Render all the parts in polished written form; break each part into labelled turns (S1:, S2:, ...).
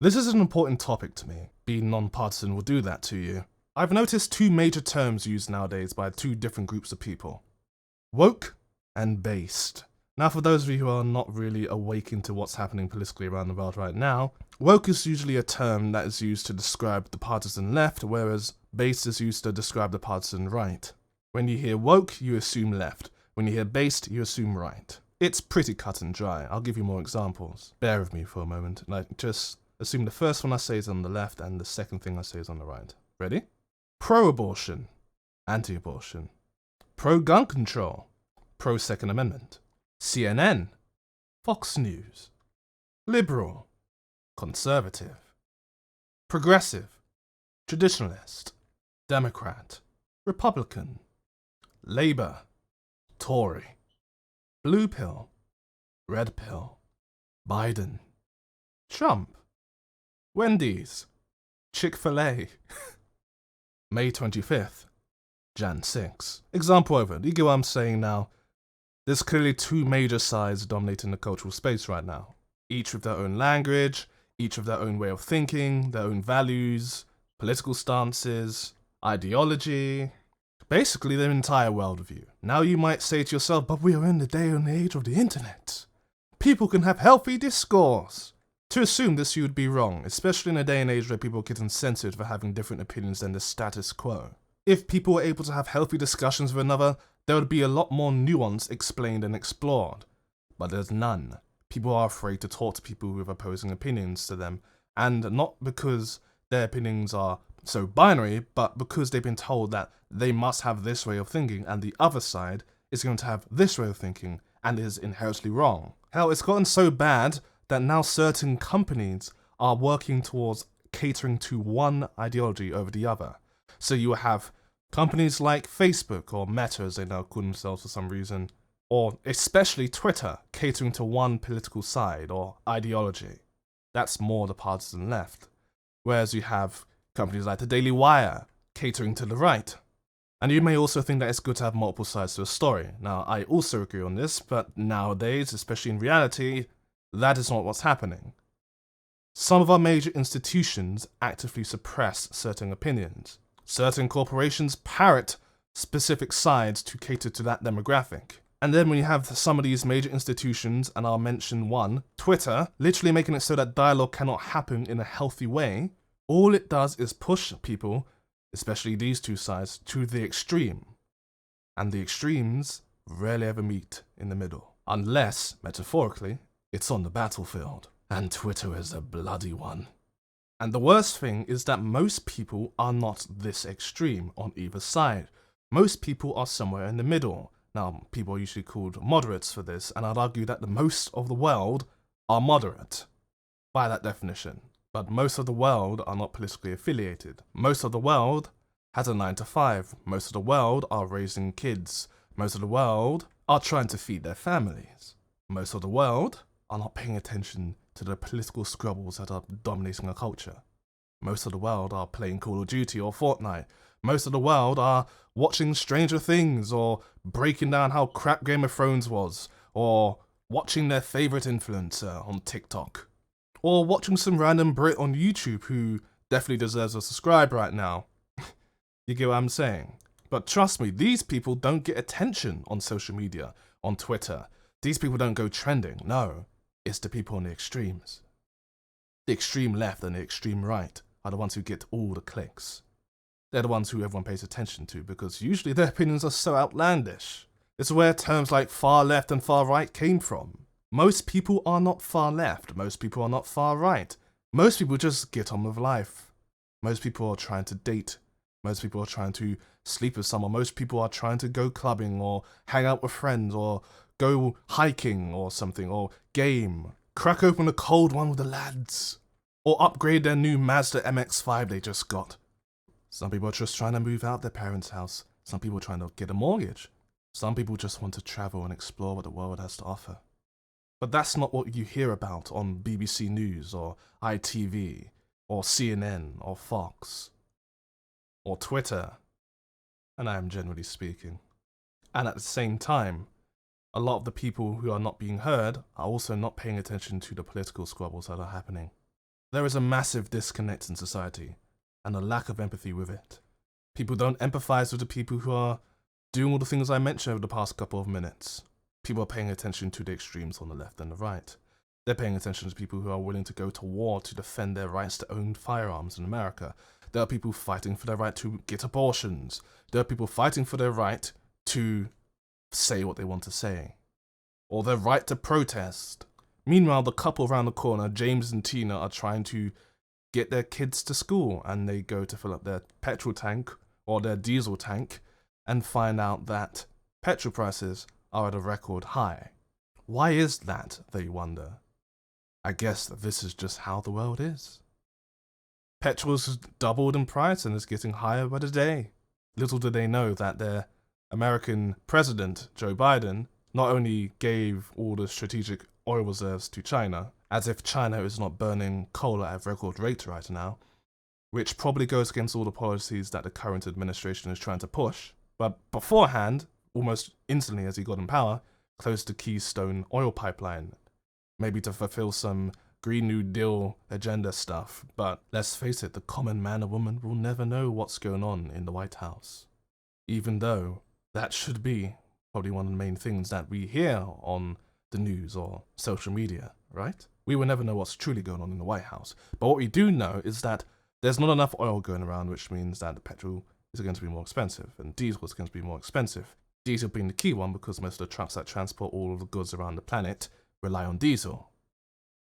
S1: This is an important topic to me. Being non-partisan will do that to you. I've noticed two major terms used nowadays by two different groups of people. Woke and based. Now, for those of you who are not really awakened to what's happening politically around the world right now, woke is usually a term that is used to describe the partisan left, whereas based is used to describe the partisan right. When you hear woke, you assume left. When you hear based, you assume right. It's pretty cut and dry. I'll give you more examples. Bear with me for a moment. Just assume the first one I say is on the left and the second thing I say is on the right. Ready? Pro-abortion, anti-abortion. Pro-gun control, pro-Second Amendment. CNN, Fox News. Liberal, conservative. Progressive, traditionalist. Democrat, Republican. Labour, Tory. Blue pill, red pill. Biden, Trump. Wendy's, Chick-fil-A. May 25th, Jan 6. Example over. Do you get what I'm saying now? There's clearly two major sides dominating the cultural space right now. Each with their own language, each with their own way of thinking, their own values, political stances, ideology, basically their entire worldview. Now you might say to yourself, but we are in the day and age of the internet. People can have healthy discourse. To assume this, you would be wrong, especially in a day and age where people are getting censored for having different opinions than the status quo. If people were able to have healthy discussions with another, there would be a lot more nuance explained and explored. But there's none. People are afraid to talk to people with opposing opinions to them, and not because their opinions are so binary, but because they've been told that they must have this way of thinking, and the other side is going to have this way of thinking, and is inherently wrong. Hell, it's gotten so bad that now certain companies are working towards catering to one ideology over the other. So you have companies like Facebook, or Meta as they now call themselves for some reason, or especially Twitter, catering to one political side or ideology. That's more the partisan left. Whereas you have companies like the Daily Wire, catering to the right. And you may also think that it's good to have multiple sides to a story. Now, I also agree on this, but nowadays, especially in reality, that is not what's happening. Some of our major institutions actively suppress certain opinions. Certain corporations parrot specific sides to cater to that demographic. And then when you have some of these major institutions, and I'll mention one, Twitter, literally making it so that dialogue cannot happen in a healthy way, all it does is push people, especially these two sides, to the extreme. And the extremes rarely ever meet in the middle. Unless, metaphorically, it's on the battlefield. And Twitter is a bloody one. And the worst thing is that most people are not this extreme on either side. Most people are somewhere in the middle. Now, people are usually called moderates for this, and I'd argue that the most of the world are moderate, by that definition. But most of the world are not politically affiliated. Most of the world has a 9 to 5. Most of the world are raising kids. Most of the world are trying to feed their families. Most of the world are not paying attention to the political squabbles that are dominating our culture. Most of the world are playing Call of Duty or Fortnite. Most of the world are watching Stranger Things or breaking down how crap Game of Thrones was, or watching their favourite influencer on TikTok, or watching some random Brit on YouTube who definitely deserves a subscribe right now. You get what I'm saying? But trust me, these people don't get attention on social media, on Twitter. These people don't go trending, no. It's the people on the extremes. The extreme left and the extreme right are the ones who get all the clicks. They're the ones who everyone pays attention to because usually their opinions are so outlandish. It's where terms like far left and far right came from. Most people are not far left. Most people are not far right. Most people just get on with life. Most people are trying to date. Most people are trying to sleep with someone. Most people are trying to go clubbing or hang out with friends or go hiking or something, or game, crack open a cold one with the lads, or upgrade their new Mazda MX-5 they just got. Some people are just trying to move out their parents' house. Some people are trying to get a mortgage. Some people just want to travel and explore what the world has to offer. But that's not what you hear about on BBC News or ITV or CNN or Fox or Twitter, and I am generally speaking. And at the same time, a lot of the people who are not being heard are also not paying attention to the political squabbles that are happening. There is a massive disconnect in society and a lack of empathy with it. People don't empathize with the people who are doing all the things I mentioned over the past couple of minutes. People are paying attention to the extremes on the left and the right. They're paying attention to people who are willing to go to war to defend their rights to own firearms in America. There are people fighting for their right to get abortions. There are people fighting for their right to say what they want to say, or their right to protest. Meanwhile, the couple around the corner, James and Tina, are trying to get their kids to school, and they go to fill up their petrol tank or their diesel tank and find out that petrol prices are at a record high. Why is that, they wonder? I guess that this is just how the world is. Petrol's doubled in price and is getting higher by the day. Little do they know that their American president, Joe Biden, not only gave all the strategic oil reserves to China, as if China is not burning coal at a record rate right now, which probably goes against all the policies that the current administration is trying to push, but beforehand, almost instantly as he got in power, closed the Keystone oil pipeline, maybe to fulfill some Green New Deal agenda stuff. But let's face it, the common man or woman will never know what's going on in the White House, even though that should be probably one of the main things that we hear on the news or social media, right? We will never know what's truly going on in the White House. But what we do know is that there's not enough oil going around, which means that the petrol is going to be more expensive and diesel is going to be more expensive. Diesel being the key one because most of the trucks that transport all of the goods around the planet rely on diesel,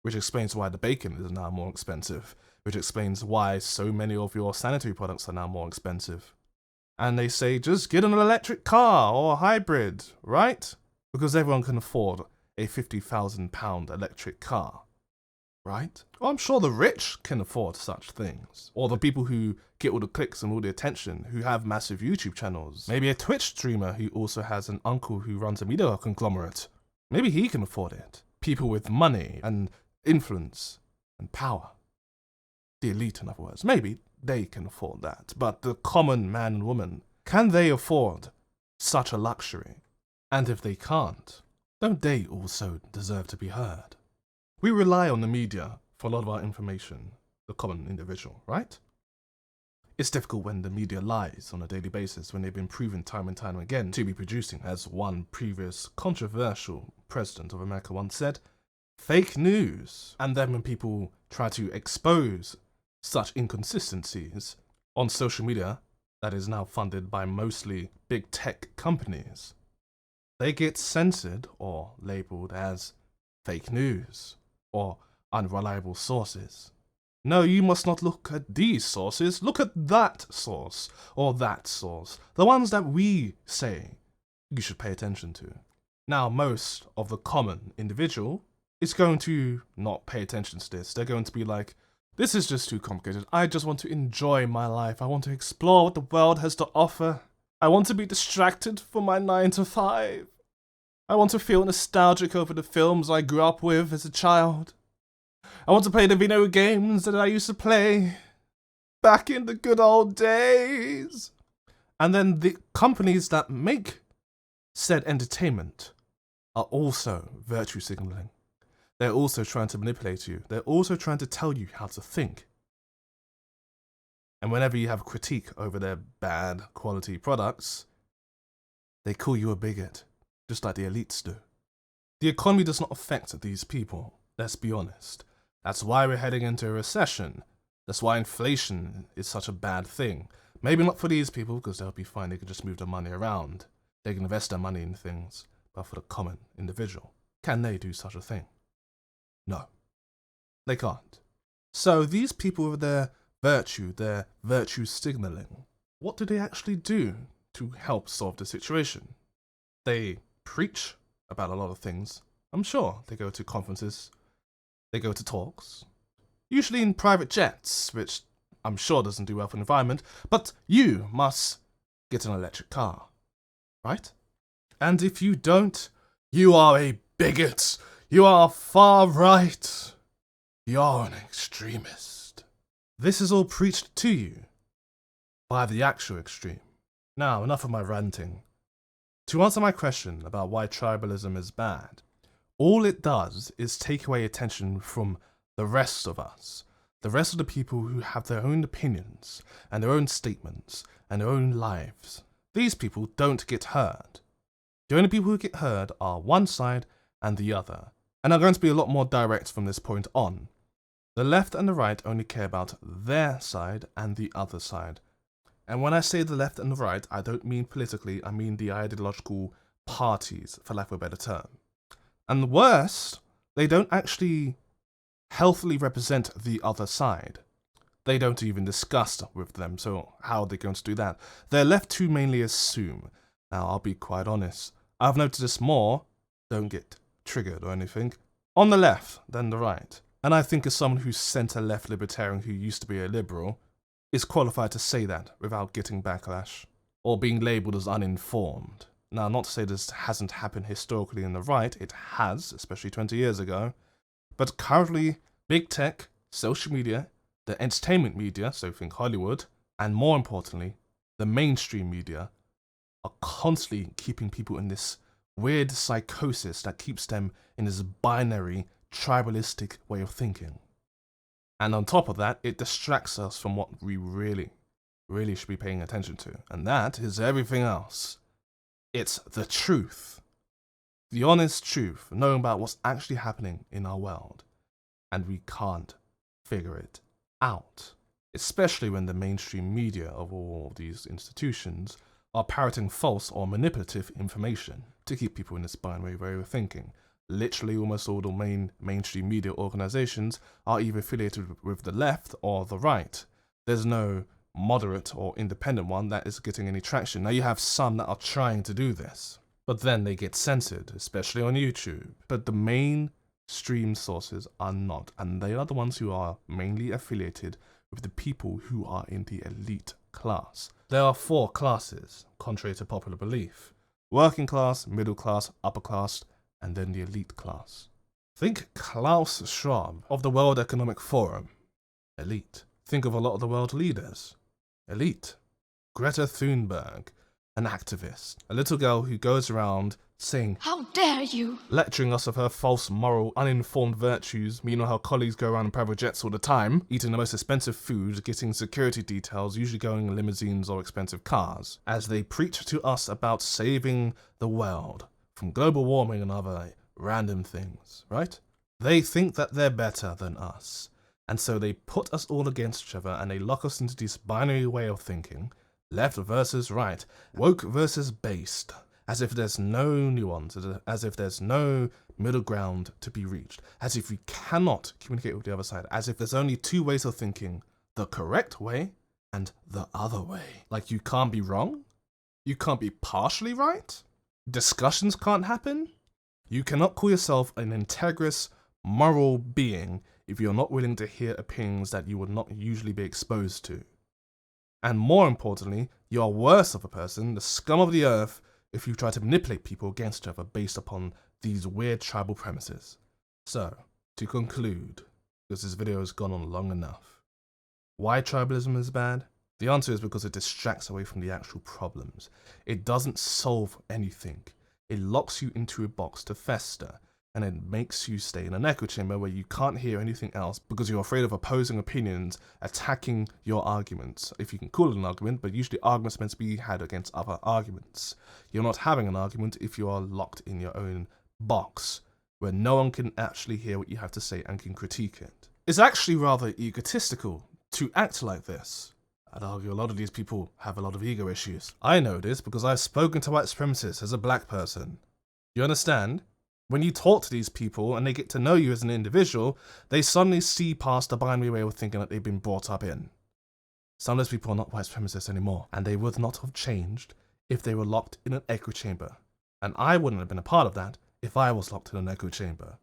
S1: which explains why the bacon is now more expensive, which explains why so many of your sanitary products are now more expensive. And they say, just get an electric car or a hybrid, right? Because everyone can afford a £50,000 electric car, right? Well, I'm sure the rich can afford such things. Or the people who get all the clicks and all the attention, who have massive YouTube channels. Maybe a Twitch streamer who also has an uncle who runs a media conglomerate. Maybe he can afford it. People with money and influence and power. The elite, in other words. Maybe they can afford that. But the common man and woman, can they afford such a luxury? And if they can't, don't they also deserve to be heard? We rely on the media for a lot of our information, the common individual, right? It's difficult when the media lies on a daily basis when they've been proven time and time again to be producing, as one previous controversial president of America once said, fake news. And then when people try to expose such inconsistencies on social media that is now funded by mostly big tech companies, they get censored or labeled as fake news or unreliable sources. No, you must not look at these sources, look at that source or that source, the ones that we say you should pay attention to. Now, most of the common individual is going to not pay attention to this. They're going to be like, this is just too complicated. I just want to enjoy my life. I want to explore what the world has to offer. I want to be distracted from my 9 to 5. I want to feel nostalgic over the films I grew up with as a child. I want to play the video games that I used to play back in the good old days. And then the companies that make said entertainment are also virtue signaling. They're also trying to manipulate you. They're also trying to tell you how to think. And whenever you have a critique over their bad quality products, they call you a bigot, just like the elites do. The economy does not affect these people, let's be honest. That's why we're heading into a recession. That's why inflation is such a bad thing. Maybe not for these people, because they'll be fine, they can just move their money around. They can invest their money in things. But for the common individual, can they do such a thing? No, they can't. So these people with their virtue signaling, what do they actually do to help solve the situation? They preach about a lot of things. I'm sure they go to conferences, they go to talks, usually in private jets, which I'm sure doesn't do well for the environment, but you must get an electric car, right? And if you don't, you are a bigot. You are far right. You're an extremist. This is all preached to you by the actual extreme. Now, enough of my ranting. To answer my question about why tribalism is bad, all it does is take away attention from the rest of us, The rest of the people who have their own opinions and their own statements and their own lives, these people don't get heard. The only people who get heard are one side and the other. And I'm going to be a lot more direct from this point on. The left and the right only care about their side and the other side. And when I say the left and the right, I don't mean politically, I mean the ideological parties, for lack of a better term. And the worst, they don't actually healthily represent the other side. They don't even discuss with them, so how are they going to do that? They're left to mainly assume. Now, I'll be quite honest. I've noticed this more, don't get triggered or anything, on the left than the right. And I think as someone who's centre-left libertarian who used to be a liberal, is qualified to say that without getting backlash or being labelled as uninformed. Now, not to say this hasn't happened historically in the right, it has, especially 20 years ago, but currently, big tech, social media, the entertainment media, so think Hollywood, and more importantly, the mainstream media, are constantly keeping people in this weird psychosis that keeps them in this binary, tribalistic way of thinking. And on top of that, it distracts us from what we really should be paying attention to. And that is everything else. It's the truth. The honest truth, knowing about what's actually happening in our world. And we can't figure it out. Especially when the mainstream media of all of these institutions are parroting false or manipulative information to keep people in this binary way of thinking. Literally almost all the mainstream media organizations are either affiliated with the left or the right. There's no moderate or independent one that is getting any traction. Now you have some that are trying to do this, but then they get censored, especially on YouTube. But the mainstream sources are not, and they are the ones who are mainly affiliated with the people who are in the elite class. There are 4 classes, contrary to popular belief: working class, middle class, upper class, and then the elite class. Think Klaus Schwab of the World Economic Forum. Elite. Think of a lot of the world leaders. Elite. Greta Thunberg, an activist. A little girl who goes around saying, "How dare you!" lecturing us of her false, moral, uninformed virtues. Meanwhile, her colleagues go around in private jets all the time, eating the most expensive food, getting security details, usually going in limousines or expensive cars, as they preach to us about saving the world from global warming and other random things, right? They think that they're better than us. And so they put us all against each other and they lock us into this binary way of thinking, left versus right, woke versus based, as if there's no nuance, as if there's no middle ground to be reached, as if we cannot communicate with the other side, as if there's only 2 ways of thinking, the correct way and the other way. Like you can't be wrong, you can't be partially right, discussions can't happen. You cannot call yourself an integrous, moral being if you're not willing to hear opinions that you would not usually be exposed to. And more importantly, you are worse of a person, the scum of the earth, if you try to manipulate people against each other based upon these weird tribal premises. So, to conclude, because this video has gone on long enough, why tribalism is bad? The answer is because it distracts away from the actual problems. It doesn't solve anything. It locks you into a box to fester, and it makes you stay in an echo chamber where you can't hear anything else because you're afraid of opposing opinions attacking your arguments. If you can call it an argument, but usually arguments meant to be had against other arguments. You're not having an argument if you are locked in your own box, where no one can actually hear what you have to say and can critique it. It's actually rather egotistical to act like this. I'd argue a lot of these people have a lot of ego issues. I know this because I've spoken to white supremacists as a black person. You understand? When you talk to these people and they get to know you as an individual, they suddenly see past the binary way of thinking that they've been brought up in. Some of those people are not white supremacists anymore, and they would not have changed if they were locked in an echo chamber. And I wouldn't have been a part of that if I was locked in an echo chamber.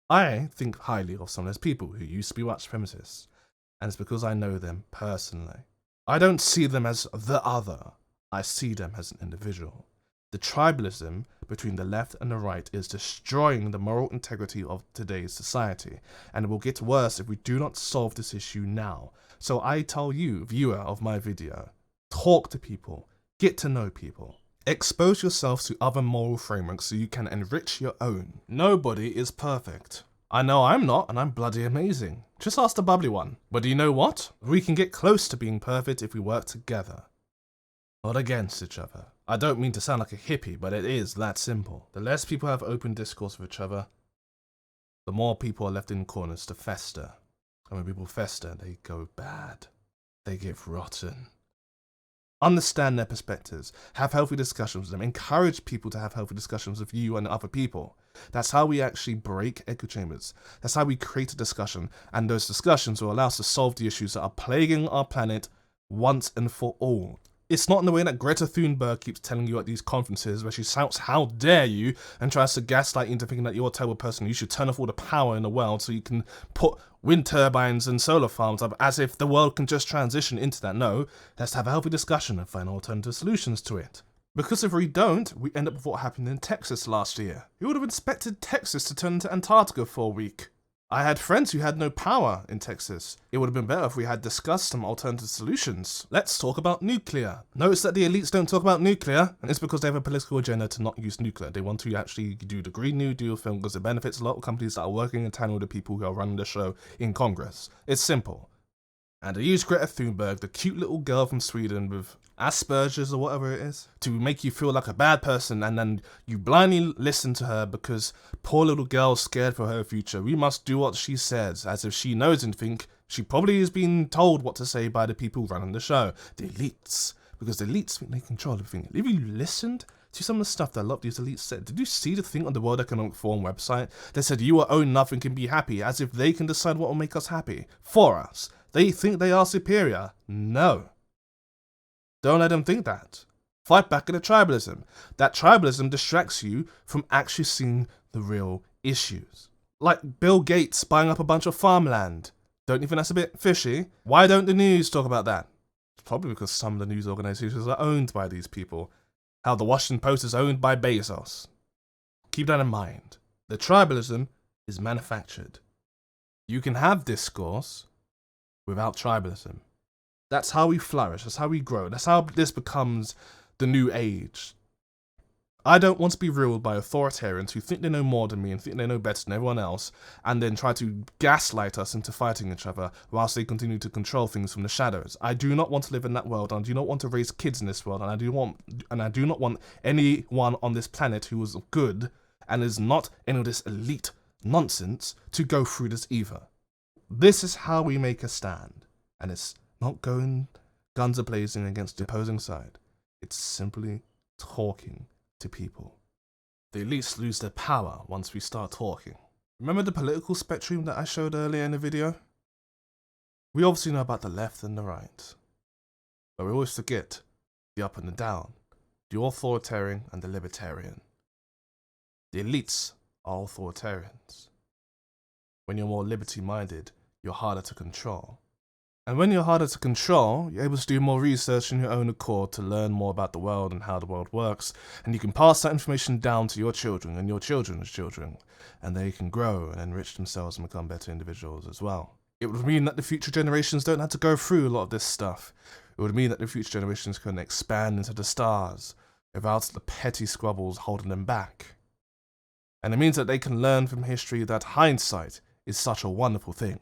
S1: I think highly of some of those people who used to be white supremacists, and it's because I know them personally. I don't see them as the other, I see them as an individual. The tribalism between the left and the right is destroying the moral integrity of today's society, and it will get worse if we do not solve this issue now. So I tell you, viewer of my video, talk to people, get to know people. Expose yourself to other moral frameworks so you can enrich your own. Nobody is perfect. I know I'm not, and I'm bloody amazing. Just ask the bubbly one. But do you know what? We can get close to being perfect if we work together, not against each other. I don't mean to sound like a hippie, but it is that simple. The less people have open discourse with each other, the more people are left in corners to fester. And when people fester, they go bad. They get rotten. Understand their perspectives. Have healthy discussions with them. Encourage people to have healthy discussions with you and other people. That's how we actually break echo chambers. That's how we create a discussion. And those discussions will allow us to solve the issues that are plaguing our planet once and for all. It's not in the way that Greta Thunberg keeps telling you at these conferences where she shouts, "How dare you?" and tries to gaslight you into thinking that you're a terrible person. You should turn off all the power in the world so you can put wind turbines and solar farms up, as if the world can just transition into that. No, let's have a healthy discussion and find alternative solutions to it. Because if we don't, we end up with what happened in Texas last year. Who would have expected Texas to turn into Antarctica for a week? I had friends who had no power in Texas. It would have been better if we had discussed some alternative solutions. Let's talk about nuclear. Notice that the elites don't talk about nuclear, and it's because they have a political agenda to not use nuclear. They want to actually do the Green New Deal thing because it benefits a lot of companies that are working in tandem with the people who are running the show in Congress. It's simple. And they use Greta Thunberg, the cute little girl from Sweden with Asperger's or whatever it is, to make you feel like a bad person, and then you blindly listen to her because poor little girl's scared for her future. We must do what she says, as if she knows anything. She probably is being told what to say by the people running the show, the elites, because the elites think they control everything. If you listened to some of the stuff that a lot of these elites said, did you see the thing on the World Economic Forum website that said you own nothing and be happy, as if they can decide what will make us happy for us? They think they are superior. No. Don't let them think that. Fight back at the tribalism. That tribalism distracts you from actually seeing the real issues. Like Bill Gates buying up a bunch of farmland. Don't you think that's a bit fishy? Why don't the news talk about that? It's probably because some of the news organizations are owned by these people. How the Washington Post is owned by Bezos. Keep that in mind. The tribalism is manufactured. You can have discourse without tribalism. That's how we flourish, that's how we grow, that's how this becomes the new age. I don't want to be ruled by authoritarians who think they know more than me and think they know better than everyone else, and then try to gaslight us into fighting each other whilst they continue to control things from the shadows. I do not want to live in that world, and I do not want to raise kids in this world, and I do not want anyone on this planet who is good and is not any of this elite nonsense to go through this either. This is how we make a stand, and it's not going guns a-blazing against the opposing side. It's simply talking to people. The elites lose their power once we start talking. Remember the political spectrum that I showed earlier in the video? We obviously know about the left and the right, but we always forget the up and the down, the authoritarian and the libertarian. The elites are authoritarians. When you're more liberty-minded, you're harder to control. And when you're harder to control, you're able to do more research in your own accord to learn more about the world and how the world works, and you can pass that information down to your children and your children's children, and they can grow and enrich themselves and become better individuals as well. It would mean that the future generations don't have to go through a lot of this stuff. It would mean that the future generations can expand into the stars without the petty squabbles holding them back. And it means that they can learn from history that hindsight is such a wonderful thing.